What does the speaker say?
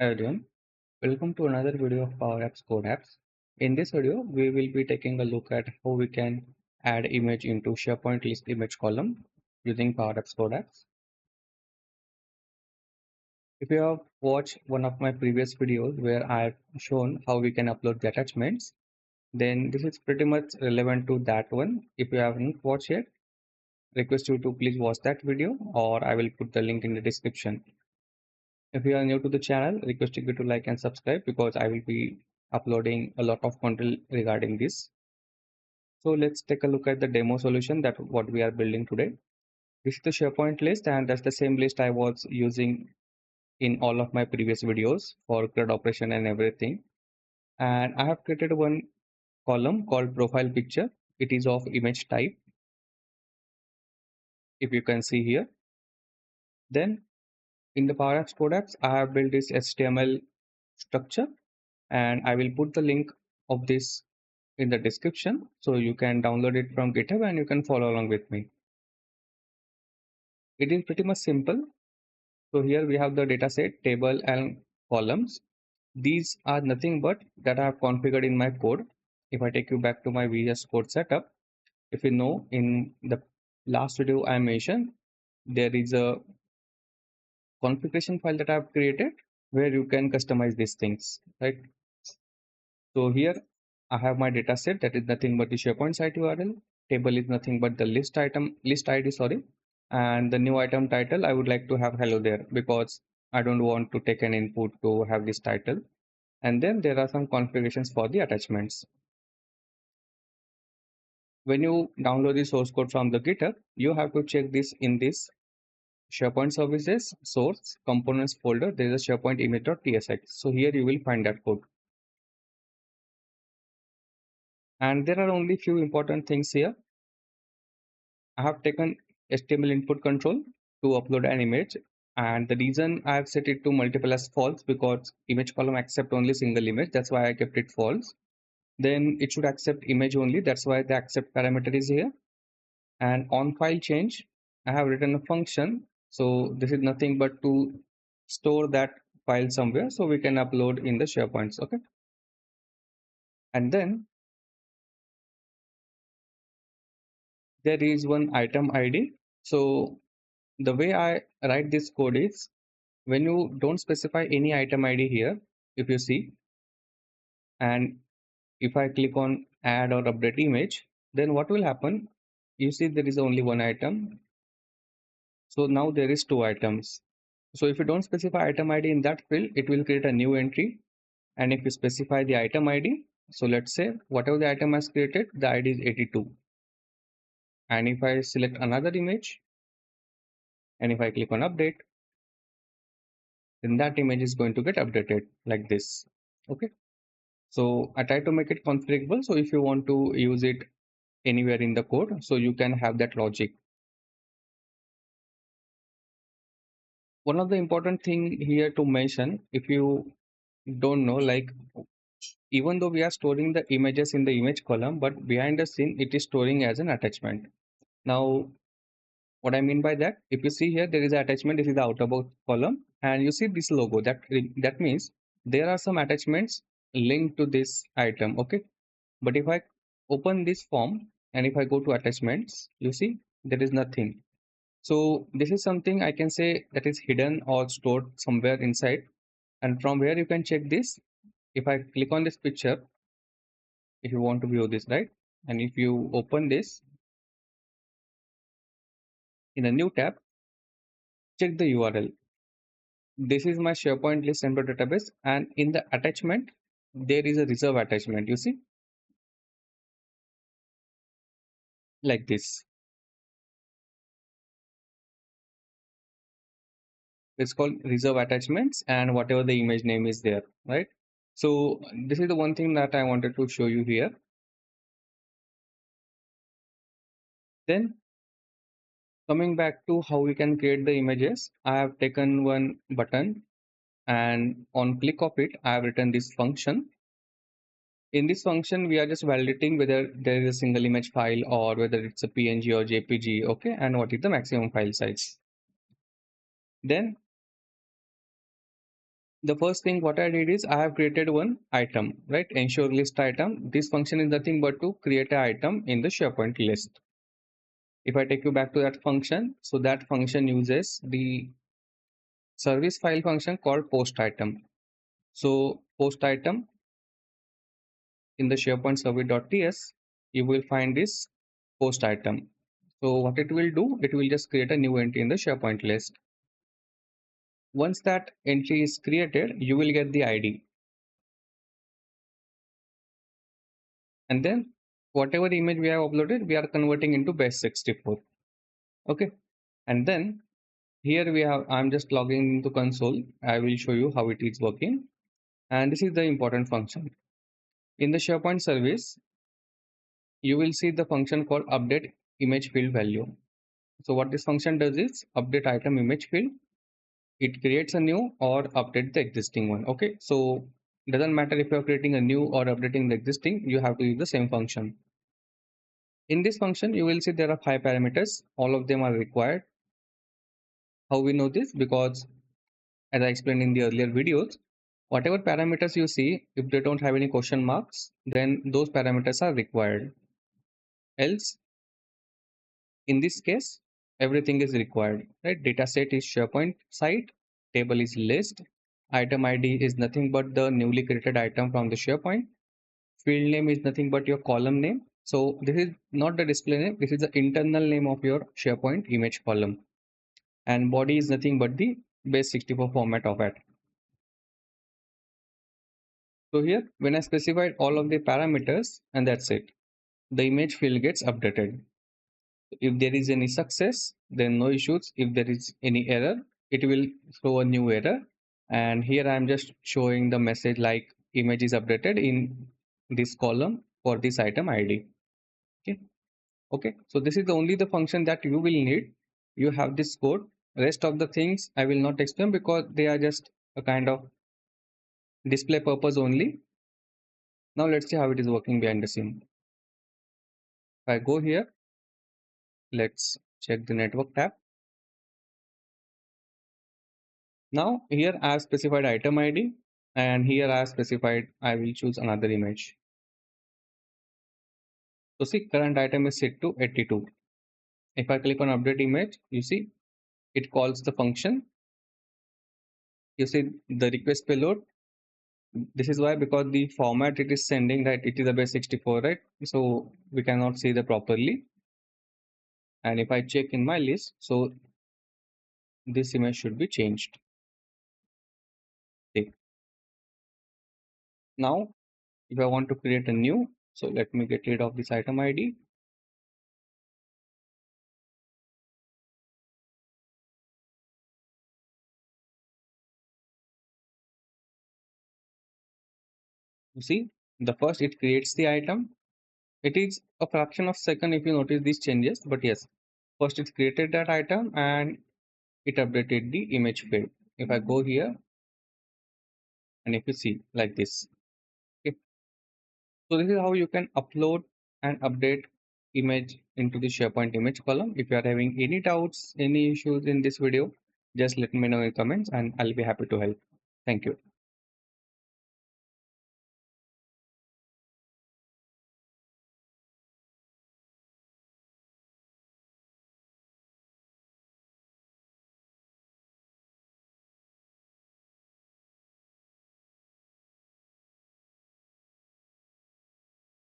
Hi everyone, welcome to another video of PowerApps Code Apps. In this video, we will be taking a look at how we can add image into SharePoint list image column using PowerApps Code Apps. If you have watched one of my previous videos where I have shown how we can upload the attachments, then this is pretty much relevant to that one. If you haven't watched yet, request you to please watch that video or I will put the link in the description. If you are new to the channel, requesting you to like and subscribe because I will be uploading a lot of content regarding this. So let's take a look at the demo solution that what we are building today. This is the SharePoint list and that's the same list I was using in all of my previous videos for CRUD operation and everything. And I have created one column called profile picture. It is of image type, if you can see here. Then in the PowerApps Code Apps, I have built this HTML structure and I will put the link of this in the description so you can download it from GitHub and you can follow along with me. It is pretty much simple. So here we have the data set, table and columns. These are nothing but that I have configured in my code. If I take you back to my VS Code setup, if you know in the last video I mentioned, there is a configuration file that I have created where you can customize these things, right? So here I have my data set that is nothing but the SharePoint site URL. Table is nothing but the list ID, sorry. And the new item title, I would like to have hello there because I don't want to take an input to have this title. And then there are some configurations for the attachments. When you download the source code from the GitHub, you have to check this in this SharePoint services source components folder. There is a SharePoint image.tsx. So here you will find that code. And there are only few important things here. I have taken HTML input control to upload an image, and the reason I have set it to multiple as false because image column accept only single image. That's why I kept it false. Then it should accept image only. That's why the accept parameter is here. And on file change, I have written a function. So this is nothing but to store that file somewhere so we can upload in the SharePoints. Okay. And then there is one item ID. So the way I write this code is when you don't specify any item ID here, if you see, and if I click on add or update image, then what will happen? You see there is only one item. So now there is two items. So if you don't specify item ID in that field, it will create a new entry. And if you specify the item ID, so let's say whatever the item has created, the ID is 82. And if I select another image, and if I click on update, then that image is going to get updated like this. Okay. So I try to make it configurable. So if you want to use it anywhere in the code, so you can have that logic. One of the important thing here to mention, if you don't know, like even though we are storing the images in the image column, but behind the scene, it is storing as an attachment. Now, what I mean by that, if you see here, there is an attachment. This is the outer box column, and you see this logo. That means there are some attachments linked to this item. Okay, but if I open this form and if I go to attachments, you see there is nothing. So this is something I can say that is hidden or stored somewhere inside. And from where you can check this, if I click on this picture, if you want to view this, right? And if you open this in a new tab, check the URL. This is my SharePoint list template database. And in the attachment, there is a reserve attachment. You see, like this. It's called reserve attachments and whatever the image name is there, right? So this is the one thing that I wanted to show you here. Then coming back to how we can create the images, I have taken one button and on click of it, I have written this function. In this function, we are just validating whether there is a single image file or whether it's a PNG or JPG, okay, and what is the maximum file size. Then The first thing what I did is I have created one item, right? Ensure list item. This function is nothing but to create an item in the SharePoint list. If I take you back to that function, so that function uses the service file function called post item. So post item in the SharePoint server.ts, you will find this post item. So what it will do, it will just create a new entry in the SharePoint list. Once that entry is created, you will get the ID. And then whatever image we have uploaded, we are converting into base64. Okay. And then here we have, I'm just logging into console. I will show you how it is working. And this is the important function. In the SharePoint service, you will see the function called update image field value. So what this function does is update item image field. It creates a new or update the existing one. Okay, so it doesn't matter if you're creating a new or updating the existing, you have to use the same function. In this function, you will see there are 5 parameters. All of them are required. How we know this? Because as I explained in the earlier videos, whatever parameters you see, if they don't have any question marks, then those parameters are required. Else, in this case, everything is required, right? Data set is SharePoint site, table is list, item ID is nothing but the newly created item from the SharePoint, field name is nothing but your column name. So this is not the display name, this is the internal name of your SharePoint image column. And body is nothing but the base64 format of it. So here, when I specified all of the parameters, and that's it, the image field gets updated. If there is any success, then no issues. If there is any error, it will throw a new error. And here I am just showing the message like image is updated in this column for this item ID. Okay. So this is only the function that you will need. You have this code. Rest of the things I will not explain because they are just a kind of display purpose only. Now let's see how it is working behind the scene. If I go here, let's check the network tab. Now here I have specified item ID and here I have specified I will choose another image. So see, current item is set to 82. If I click on update image, you see it calls the function. You see the request payload. This is why, because the format it is sending that it is a base64, right? So we cannot see the properly. And if I check in my list, so this image should be changed. Okay. Now if I want to create a new, so let me get rid of this item ID. You see, the first it creates the item. It is a fraction of second if you notice these changes, but yes, first it created that item and it updated the image field. If I go here and if you see like this, okay. So this is how you can upload and update image into the SharePoint image column. If you are having any doubts, any issues in this video, just let me know in comments and I'll be happy to help. Thank you.